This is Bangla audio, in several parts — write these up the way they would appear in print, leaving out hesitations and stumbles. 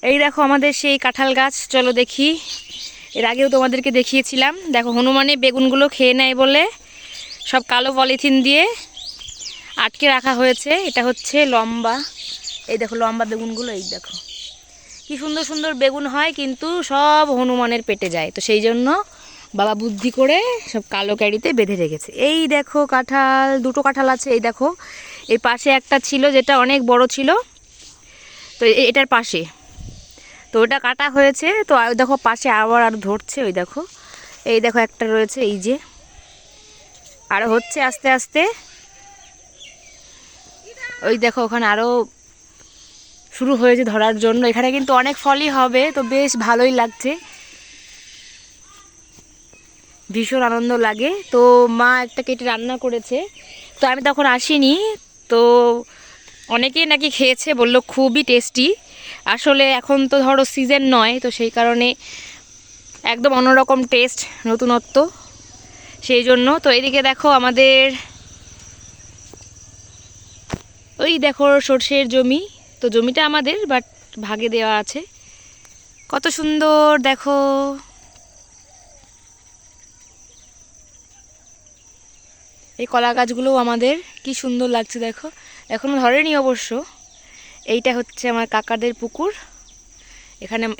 এই দেখো আমাদের সেই কাঁঠাল গাছ, চলো দেখি। এর আগেও তোমাদেরকে দেখিয়েছিলাম। দেখো হনুমানে বেগুনগুলো খেয়ে নেয় বলে সব কালো পলিথিন দিয়ে আটকে রাখা হয়েছে। এটা হচ্ছে লম্বা, এই দেখো লম্বা বেগুনগুলো, এই দেখো কি সুন্দর সুন্দর বেগুন হয়, কিন্তু সব হনুমানের পেটে যায়। তো সেই জন্য বাবা বুদ্ধি করে সব কালো ক্যারিতে বেঁধে রেখেছে। এই দেখো কাঁঠাল, দুটো কাঁঠাল আছে। এই দেখো এই পাশে একটা ছিল যেটা অনেক বড় ছিল, তো এটার পাশে, তো ওটা কাটা হয়েছে। তো দেখো পাশে আবার আর ধরছে, ওই দেখো, এই দেখো একটা রয়েছে, এই যে আরও হচ্ছে আস্তে আস্তে। ওই দেখো ওখানে আরও শুরু হয়েছে ধরার জন্য। এখানে কিন্তু অনেক ফলই হবে, তো বেশ ভালোই লাগছে, ভীষণ আনন্দ লাগে। তো মা একটা কেটে রান্না করেছে, তো আমি তখন আসিনি। তো অনেকেই নাকি খেয়েছে, বললো খুবই টেস্টি। আসলে এখন তো ধরো সিজন নয়, তো সেই কারণে একদম অন্যরকম টেস্ট, নতুনত্ব, সেই জন্য। তো এদিকে দেখো আমাদের ওই দেখো সর্ষের জমি, তো জমিটা আমাদের বাট ভাগে দেওয়া আছে। কত সুন্দর দেখো, এই কলা গাছগুলোও আমাদের, কি সুন্দর লাগছে দেখো। এখনও ধরেনি অবশ্য। এইটা হচ্ছে আমার কাকাদের পুকুর,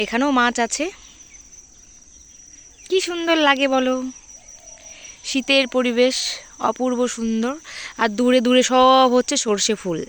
এখানেও মাছ আছে। কি সুন্দর লাগে বলো, শীতের পরিবেশ অপূর্ব সুন্দর। আর দূরে দূরে সব হচ্ছে সর্ষে ফুল।